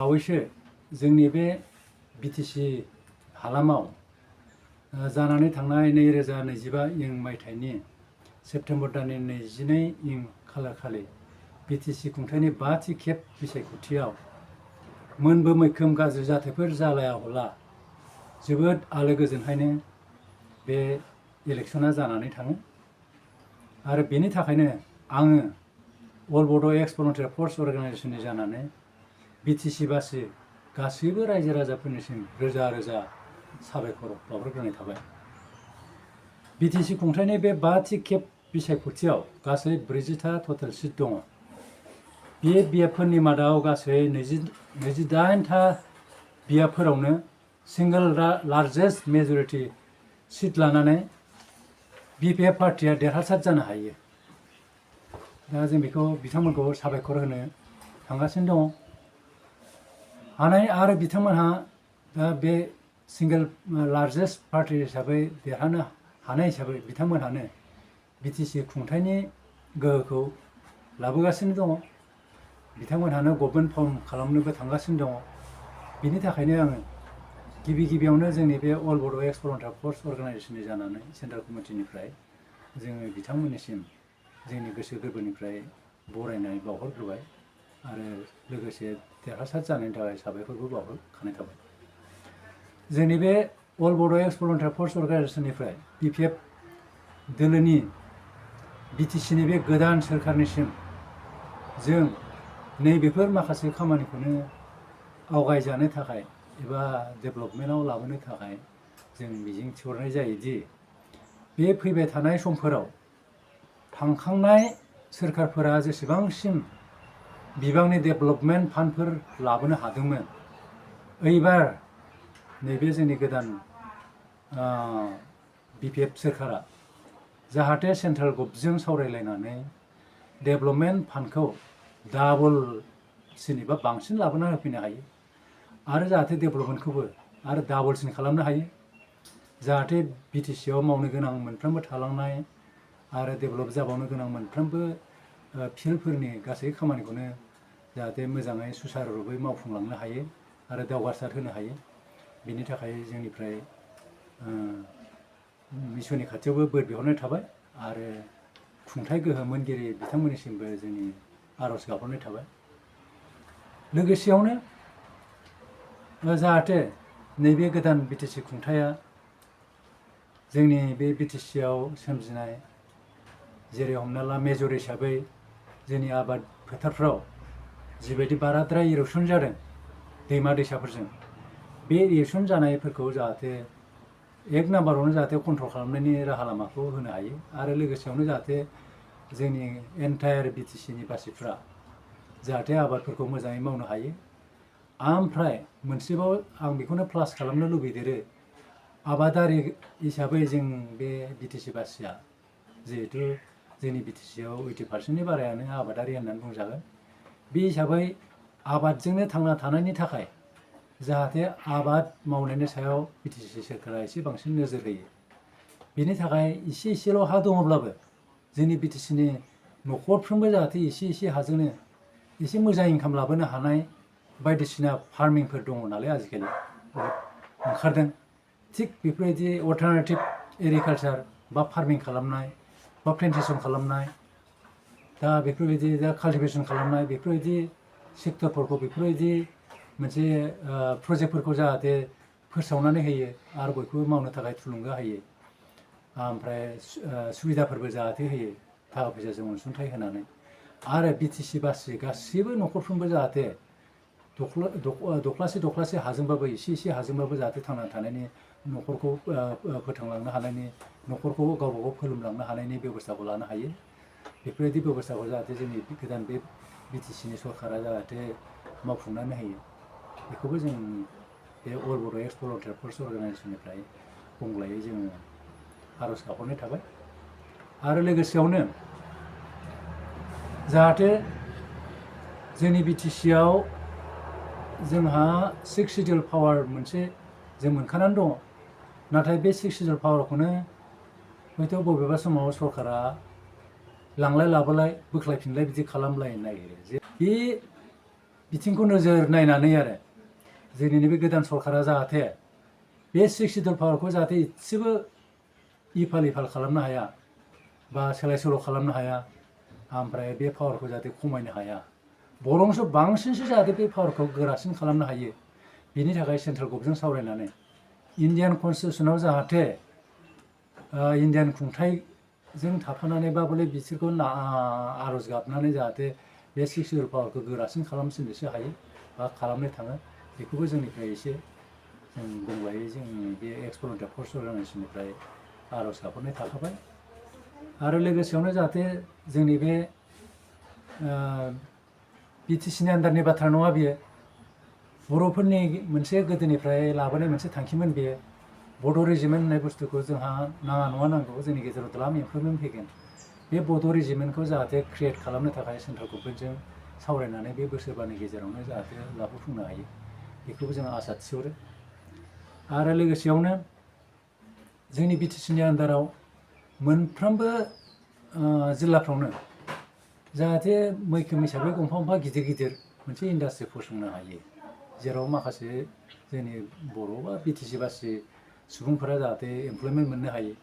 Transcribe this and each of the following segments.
बावैसो जोंनि बे बिटिसि हालामाव जानानै थांनाय 2025 इं मायथाइनि सेप्तेम्बर दाननि 22 इं खालारखालि बिटिसि खुंथायनि 5थि खेब बिसायख'थियाव मोनबो मैखोम गाज्रि जाथायफोर जालायाब्ला जोबोद आलो गोजोनहायनो बे इलेक्सना जानानै थाङो आरो बेनि थाखायनो आङो अल बड' एक्स भलुन्टियार फर्स अर्गानाइजेसननि जानानै बिटिसि बासि गासैबो रायजो राजाफोरनिसिम रोजा रोजा साबायखर बावहरग्रोनाय थाबाय। बिटिसि खुंथायनि बे 5थि खेब बिसायख'थियाव गासै 40था टटेल सिट दङ। बे बियाबफोरनि मादाव गासै 28था बियाबफोरावनो सिंगल लार्जेस्ट मेजरिटि सिट लानानै बिपिएफ पार्टिया देरहासार जानो हायो। दा जों बेखौ बिथांमोनखौ साबायखर होनो थांगासिनो दङ। हानाय आरो बिथांमोनहा दा बे सिंगल लार्जेस्ट पार्टि हिसाबै देरहानो हानाय हिसाबै बिथांमोनहानो बिटिसि खुंथायनि गोहोखौ लाबोगासिनो दङ। बिथांमोनहानो गभर्नमेन्ट फर्म खालामनोबो थांगासिनो दङ। बिनि थाखायनो आङो गिबियावनो जोंनि बे अल बड' एक्स भलुन्टियार फर्स अर्गानाइजेसननि जानानै सेन्ट्रेल कमिटिनिफ्राय जोङो बिथांमोननिसिम जोंनि गोसो गोरबोनिफ्राय बरायनाय बावहरग्रोबाय आरो लोगोसे देरहासार जानायनि थाखाय साबायखरबो बावहरखानाय थाबाय। जोंनि बे अल बड' एक्स भलुन्टियार फर्स अर्गानाइजेसननिफ्राय बिपिएफ दोलोनि बिटिसिनि बे गोदान सोरखारनिसिम जों नैबेफोर माखासे खामानिखौनो आवगायजानो थाखाय एबा डेभेलपमेन्टआव लाबोनो थाखाय जों मिजिं थिहरनाय जायोदि बे फैबाय थानाय समफोराव थांखांनाय सोरखारफोरा जेसेबांसिम बिबांनि डेभेलपमेन्ट फान्डफोर लाबोनो हादोंमोन, एबार नैबे जोंनि गोदान बिपिएफ सोरखारा जाहाथे सेन्ट्रेल गभजों सावरायलायनानै डेभेलपमेन्ट फान्डखौ डाबलसिन एबा बांसिन लाबोना होफैनो हायो आरो जाहाथे डेभेलपमेन्टखौबो आरो डाबलसिन खालामनो हायो। जाहाथे बिटिसिआव मावनो गोनां मोनफ्रोमबो थालांनाय आरो डेभेलप जाबावनो गोनां मोनफ्रोमबो फिल्डफोरनि गासै खामानिखौनो जाहाथे मोजाङै सुसारुरुपै मावफुंलांनो हायो आरो दावगासार होनो हायो। बिनि थाखाय जोंनिफ्राय मिसननि खाथियावबो बोर बिहरनाय थाबाय आरो खुंथाय गोहो मोनगिरि बिथांमोननिसिमबो जोंनि आर'ज गाबहरनाय थाबाय। लोगोसेयावनो जाहाथे नैबे गोदान बिटिसि खुंथाया जोंनि बे बिटिसिआव सोमजिनाय जेरै हमना ला मेजर हिसाबै जोंनि आबाद फोथारफ्राव जिबायदि बाराद्राय इर'सन जादों दैमा दैसाफोरजों, बे इर'सन जानायफोरखौ जाहाथे एक नाम्बारावनो जाहाथे कन्ट्रल खालामनायनि राहा लामाखौ होनो हायो आरो लोगोसेयावनो जाहाथे जोंनि एन्टायार बिटिसिनि बासिफ्रा जाहाथे आबादफोरखौ मोजाङै मावनो हायो। ओमफ्राय मोनसेबाव आं बेखौनो प्लास खालामनो लुबैदेरो, आबादारि हिसाबै जों बे बिटिसि बासिया जिहेथु जोंनि बिटिसिआव 80%नि बारायानो आबादारि होननानै बुंजागोन। बे हिसाबै आबादजोंनो थांना थानायनि थाखाय जाहाथे आबाद मावनायनि सायाव बिटिसि सोरखारा एसे बांसिन नोजोर होयो। बिनि थाखाय एसेल' हा दङब्लाबो जोंनि बिटिसिनि न'खरफ्रोमबो जाहाथे एसे हाजोंनो एसे मोजां इनकाम लाबोनो हानाय बायदिसिना फार्मिंफोर दङ नालाय आजिखालि ओंखारदों। थिग बेफोरबायदि अल्टारनेटिभ एग्रिकालचार बा फार्मिं खालामनाय बा प्लेन्टेसन खालामनाय, दा बेफोरबायदि दा काल्टिभेसन खालामनाय, बेफोरबायदि सेक्टरफोरखौ बेफोरबायदि मोनसे प्रजेक्टफोरखौ जाहाथे फोसावनानै होयो आरो बयखौबो मावनो थाखाय थुलुंगा होयो। ओमफ्राय सुबिदाफोरबो जाहाथे होयो थाखा फैसाजों अनसुंथाइ होनानै। आरो बिटिसि बासि गासैबो न'खरफ्रोमबो जाहाथे दख्लासे हाजोंबाबो एसे हाजोंबाबो जाहाथे थांना थानायनि न'खरखौ फोथांलांनो हानायनि, न'खरखौ गावबा गाव फोलोमलांनो हानायनि बेब'स्थाखौ लानो हायो। बेफोरबायदि बेब'स्थाखौ जाहाथे जोंनि गोदान बे बिटिसिनि सरकारा जाहाथे मावफुंनानै होयो, बेखौबो जों बे अल बड' एक्स भलुन्टियार फर्स अर्गानाइजेसननिफ्राय बुंलायै जोङो आर'ज गाबहरनाय थाबाय। आरो लोगोसेयावनो जाहाथे जोंनि बिटिसिआव जोंहा 6 सिडिउल पावार मोनसे जों मोनखानानै दङ। नाथाय बे 6 सिडिउल पावारखौनो हयथ' बबेबा समाव सरकारा लांलाय लाबोलाय बोख्लायफिनलाय बिदि खालामलायनो नागिरो। जे बे बिथिंखौ नोजोर नायनानै आरो जोंनि नैबे गोदान सरकारा जाहाथे बे 6 सिडुल पावारखौ जाहाथे एसेबो इफाल इफाल खालामनो हाया बा सोलाय सोल' खालामनो हाया ओमफ्राय बे पावारखौ जाहाथे खमायनो हाया बरंसो बांसिनसो जाहाथे बे पावारखौ गोरासिन खालामनो हायो बेनि थाखाय सेन्ट्रेल गभर्नमेन्टजों सावरायनानै इन्डियान कनस्टिटिउसनाव जाहाथे इन्डियान खुंथाइजों थाफानानै बा बिसोरखौ आर'ज गाबनानै जाहाथे बे 6 सिडुल पावारखौ गोरासिन खालामसिननोसो हायो बा खालामनो थाङो बेखौबो जोंनिफ्राय एसे जों बुंबाय जोंनि बे एक्स भलुन्टियार फर्स अर्गानाइजेसननिफ्राय आर'ज गाबहरनाय थाखाबाय आरो लोगोसेयावनो जाहाथे जोंनि बे बिटिसिनि आन्डारनि बाथ्रा नङा बियो बर'फोरनि मोनसे गोदोनिफ्राय लाबोनाय मोनसे थांखिमोन बेयो बड' रेजिमेन्ट होननाय बुस्थुखौ जोंहा नाङा नङा नांगौ जोंनि गेजेराव द्लाम इमप्रुभमेन्ट फैगोन बे बड' रेजिमेन्टखौ जाहाथे क्रियेट खालामनो थाखाय सेन्ट्रेल गभर्नमेन्टजों सावरायनानै बे बोसोरबानि गेजेरावनो जाहाथे लाबोफुंनो हायो बेखौबो जों आसा थिहरो आरो लोगोसेयावनो जोंनि बिटिसिनि आन्डाराव मोनफ्रोमबो जिल्लाफ्रावनो जाहाथे मैखोम हिसाबै गंफा गंफा गिदिर गिदिर मोनसे इन्डास्ट्रि फसंनो हायो जेराव माखासे जोंनि बर' बा बिटिसि बासि सुबुंफोरा जाहाथे एमप्लयमेन्ट मोननो हायो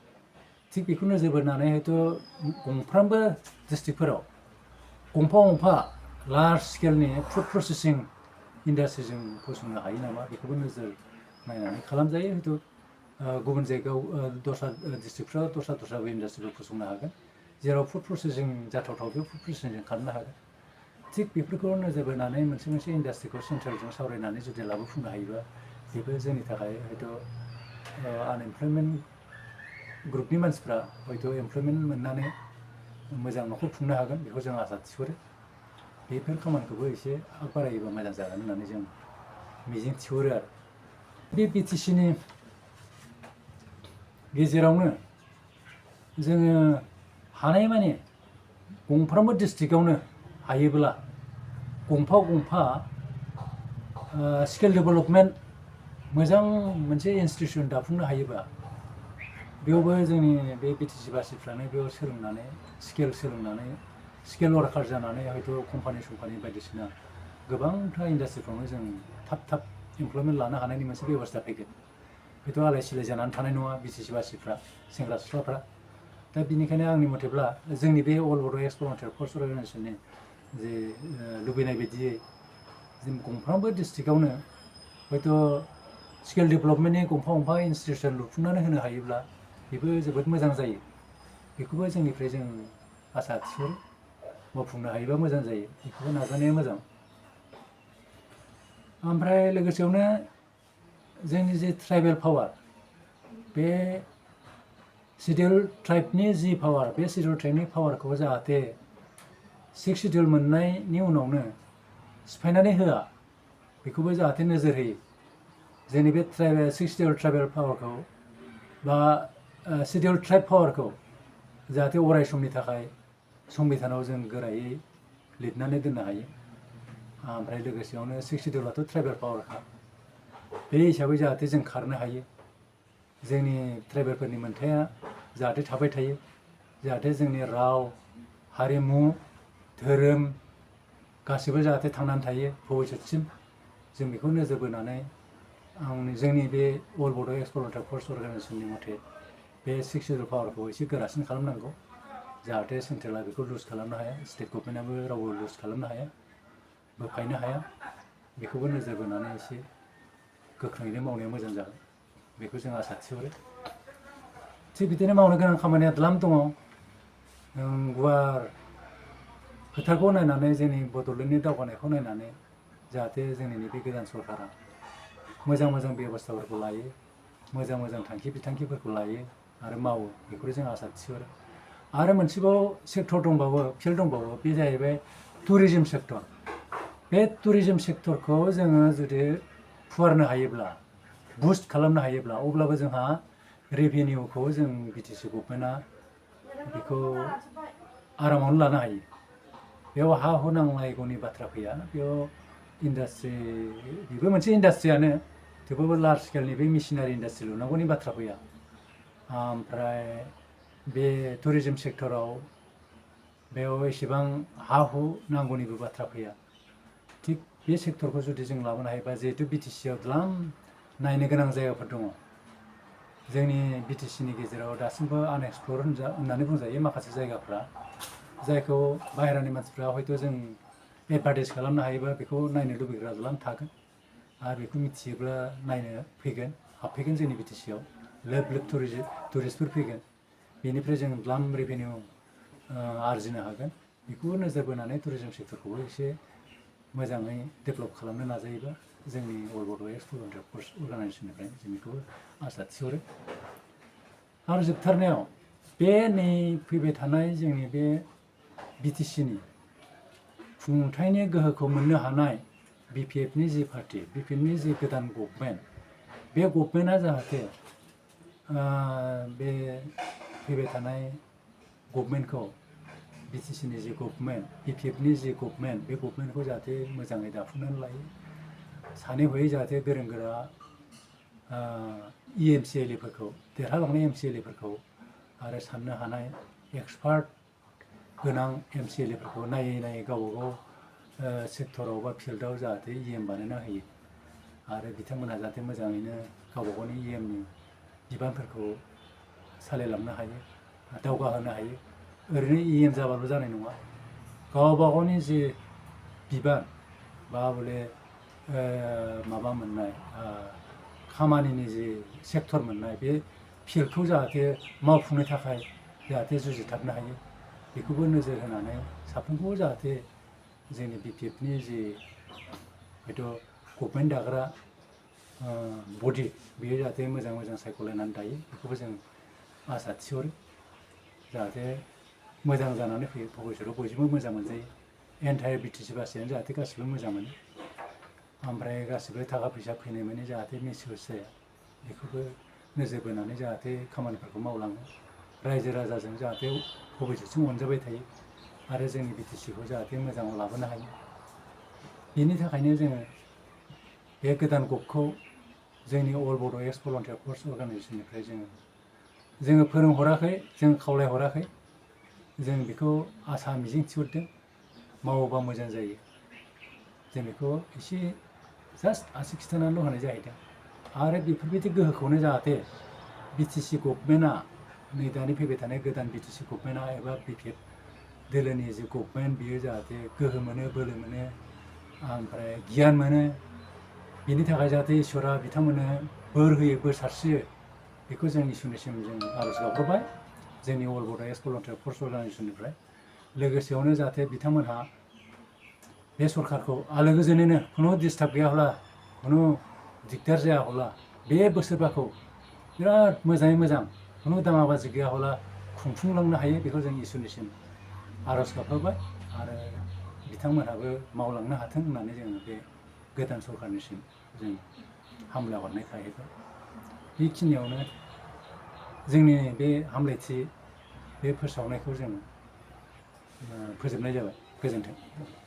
थिग बेखौ नोजोर बोनानै हयथ' गंफ्रामबो डिस्ट्रिक्टफोराव गंफा गंफा लार्ज स्केलनि फुड प्रसेसिं इन्डास्ट्रि जों फसंनो हायो नामा बेखौबो नोजोर नायनानै खालामजायो हयथ' गुबुन जायगायाव दस्रा डिस्ट्रिक्टफ्राव दस्रा इन्डास्ट्रिफोर फसंनो हागोन जेराव फुड प्रसेसिं जाथावथाव बे फुड प्रसेसिं खालामनो हागोन थिग बेफोरखौ नोजोर बोनानै मोनसे इन्डास्ट्रिखौ सेन्ट्रेलजों सावरायनानै जुदि लाबोफुंनो हायोबा बेबो जोंनि थाखाय हयथ' आनएमप्लयमेन्ट ग्रुपनि मानसिफ्रा हयथ' एमप्लयमेन्ट मोननानै मोजां न'खर खुंनो हागोन बेखौ जों आसा थिहरो बेफोर खामानिखौबो एसे आग बारायोबा मोजां जागोन होननानै जों मिजिं थिहरो आरो बे बिटिसिनि गेजेरावनो जोङो हानायमानि गंफ्रोमबो डिस्ट्रिक्टआवनो हायोब्ला गंफा गंफा स्किल डेभेलपमेन्ट मोजां मोनसे इनस्टिटिउसन दाफुंनो हायोबा बेयावबो जोंनि बे बिटिसि बासिफ्रानो बेयाव सोलोंनानै स्किल वार्कार जानानै हयथ' कम्पानि बायदिसिना गोबांथा इन्डास्ट्रिफ्रावनो जों थाब एमप्लयमेन्ट लानो हानायनि मोनसे बेबस्था फैगोन हयथ' आलाय सिलाय जानानै थानाय नङा बिटिसि बासिफ्रा सेंग्रा सिख्लाफ्रा दा बिनिखायनो आंनि मथेब्ला जोंनि बे अल बड' एक्स भलुन्टियार फर्स अर्गानाइजेसननि जे लुबैनाय बायदियै जों गंफ्रामबो डिस्ट्रिक्टआवनो हयथ' स्किल डेभेलपमेन्टनि गंफा गंफा इनस्टिटिउसन लुफुंनानै होनो हायोब्ला बेबो जोबोद मोजां जायो बेखौबो जोंनिफ्राय जों आसा थिहरो मावफुंनो हायोबा मोजां जायो बेखौबो नाजानाया मोजां ओमफ्राय लोगोसेयावनो जोंनि जे ट्राइबेल पावार बे सिडिउल ट्राइबनि जि पावार बे सिडिउल ट्राइबनि पावारखौ जाहाथे 6 सिडिउल मोननायनि उनावनो सिफायनानै होआ बेखौबो जाहाथे नोजोर होयो जोंनि बे 6 सिडिउल ट्राइबेल पावारखौ बा सिडिउल ट्राइब पावारखौ जाहाथे अराय समनि थाखाय संबिधानाव जों गोरायै लिरनानै दोननो हायो ओमफ्राय लोगोसेयावनो 6 सिडिउलाथ' ट्राइबेल पावारखा बे हिसाबै जाहाथे जों खारनो हायो जोंनि ट्राइबेलफोरनि मोनथाया जाहाथे थाबाय थायो जाहाथे जोंनि राव हारिमु धोरोम गासिबो जाहाथे थांनानै थायो भबिष्यतसिम जों बेखौ नोजोर बोनानै जोंनि बे अल बड' एक्स भलुन्टियार फर्स अर्गानाइजेसननि मथे बे 6 सिडिउल पावारखौ एसे गोरासिन खालामनांगौ जाहाथे सेन्ट्रेला बेखौ लुज खालामनो हाया स्टेट गभर्नमेन्टआबो रावबो लुज खालामनो हाया बोखायनो हाया बेखौबो नोजोर बोनानै एसे गोख्रोङैनो मावनाया मोजां जागोन बेखौ जों आसा थिहरो थिग बिदिनो मावनो गोनां खामानिया द्लाम दङ गुवार खोथाखौ नायनानै जोंनि बड'लेण्डनि दावगानायखौ नायनानै जाहाथे जोंनि नैबे गोदान सरकारा मोजां बेब'स्थाफोरखौ लायो मोजां थांखि बिथांखिफोरखौ लायो आरो मावो बेखौ जों आसा थिहरो आरो मोनसेबाव सेक्टर दंबावो फिल्ड दंबावो बे जाहैबाय टुरिजम सेक्टर बे टुरिजम सेक्टरखौ जोङो जुदि फुवारनो हायोब्ला बुस्ट खालामनो हायोब्ला अब्लाबो जोंहा रेभिनिउखौ जों बिटिसि गभर्नमेन्टआ बेखौ आरामावनो लानो हायो बेयाव हा हु नांलायगौनि बाथ्रा फैया बेयाव इन्डास्ट्रि बेबो मोनसे इन्डास्ट्रियानो थेवबाबो लार्ज स्केलनि बे मेसिनारि इन्डास्ट्रि लुनांगौनि बाथ्रा फैया ओमफ्राय बे टुरिजम सेक्टराव बेयाव एसेबां हा हु नांगौनिबो बाथ्रा फैया थिग बे सेक्टरखौ जुदि जों लाबोनो हायोबा जिहेतु बिटिसिआव द्लाम नायनो गोनां जायगाफोर दङ जोंनि बिटिसिनि गेजेराव दासिमबो आनएक्सप्लर होननानै बुंजायो माखासे जायगाफ्रा जायखौ बाहेरानि मानसिफ्रा हयथ' जों एडभार्टाइज खालामनो हायोबा बेखौ नायनो लुबैग्रा द्लाम थागोन आरो बेखौ मिथियोब्ला नायनो फैगोन हाबफैगोन जोंनि बिटिसिआव लोब लोब टुरिस्टफोर फैगोन बेनिफ्राय जों द्लाम रेभिनिउ आरजिनो हागोन बेखौबो नोजोर बोनानै टुरिजम सेक्टरखौबो एसे मोजाङै डेभेलप खालामनो नाजायोबा जोंनि अल बड' एक्सपो फर्स अर्गानाइजेसननिफ्राय जों बेखौबो आसा थिहरो आरो जोबथारनायाव बे नै फैबाय थानाय जोंनि बे बिटिसिनि खुंथायनि गोहोखौ मोननो हानाय बिपिएफनि जि पार्टि बिपिएफनि जि गोदान गभर्नमेन्ट बे गभर्नमेन्टआ जाहाथे बे फैबाय थानाय गभर्नमेन्टखौ बिटिसिनि जि गभर्नमेन्ट बिपिएफनि जि गभर्नमेन्ट बे गभर्नमेन्टखौ जाहाथे मोजाङै दाफुंनानै लायो सानै हयै जाहाथे गोरों गोरा इएमसिएलएफोरखौ देरहालांनाय एमसिएलएफोरखौ आरो साननो हानाय एक्सपार्ट गोनां एमसिएलएफोरखौ नायै नायै गावबा गाव सेक्टराव बा फिल्डआव जाहाथे इएम बानायना होयो आरो बिथांमोनहा जाहाथे मोजाङैनो गावबा गावनि इएमनि बिबानफोरखौ सालायलांनो हायो दावगाहोनो हायो ओरैनो इएम जाबाल' जानाय नङा गावबा गावनि जि बिबान बा बले माबा मोननाय खामानिनि जि सेक्टर मोननाय बे फिल्डखौ जाहाथे मावफुंनो थाखाय जाहाथे जुजिथाबनो हायो बेखौबो नोजोर होनानै साफ्रोमखौबो जाहाथे जोंनि बिपिएफनि जि हयथ' गभर्नमेन्ट दाग्रा बडि बेयो जाहाथे मोजां मोजां सायख'लायनानै दायो बेखौबो जों आसा थिहरो जाहाथे मोजां जानानै फैयो भबिष्यतआव बयजोंबो मोजां मोनजायो एन्टायार बिटिसि बासियानो जाहाथे गासिबो मोजां मोनो ओमफ्राय गासिबो थाखा फैसा फैनाय माने जाहाथे मिसइउस जाया बेखौबो नोजोर बोनानै जाहाथे खामानिफोरखौ मावलाङो रायजो राजाजों जाहाथे भबिष्यतसिम अनजाबाय थायो आरो जोंनि बिटिसिखौ जाहाथे मोजाङाव लाबोनो हायो बेनि थाखायनो जोङो बे गोदान गभखौ जोंनि अल बड' एक्स भलन्टियार फर्स अर्गानाइजेसननिफ्राय जोङो फोरोंहराखै जों खावलायहराखै जों बेखौ आसा मिजिं थिहरदों मावोबा मोजां जायो जों बेखौ एसे जास्ट आसि खिथानानैल' होनाय जाहैदों आरो बेफोरबायदि गोहोखौनो जाहाथे बिटिसि गभर्नमेन्टआ नै दानि फैबाय थानाय गोदान बिटिसि गभर्नमेन्टआ एबा बिपिएफ दोलोनि जि गभर्नमेन्ट बियो जाहाथे गोहो मोनो बोलो मोनो ओमफ्राय गियान मोनो बिनि थाखाय जाहाथे इसोरा बिथांमोननो बोर होयो बोर सारस्रियो बेखौ जों इसोरनिसिम जों आर'ज गाबहरबाय जोंनि अल बड' एक्स भलन्टियार फर्स अर्गानाइजेसननिफ्राय लोगोसेयावनो जाहाथे बिथांमोनहा बे सरकारखौ आलो गोजोनैनो खुनु डिस्टार्ब गैयाब्ला खुनु दिगदार जायाब्ला बे बोसोरबाखौ बिराद मोजाङै मोजां खुनु दाङाबाजि गैयाब्ला खुंफुंलांनो हायो बेखौ जों इसोरनिसिम आर'ज गाबहरबाय आरो बिथांमोनहाबो मावलांनो हाथों होननानै जोङो बे गोदान सरकारनिसिम जों हामलाय हरनाय थाहैबाय बेखिनियावनो जोंनि बे हामलायथि बे फोसावनायखौ जों फोजोबनाय जाबाय गोजोन्थों।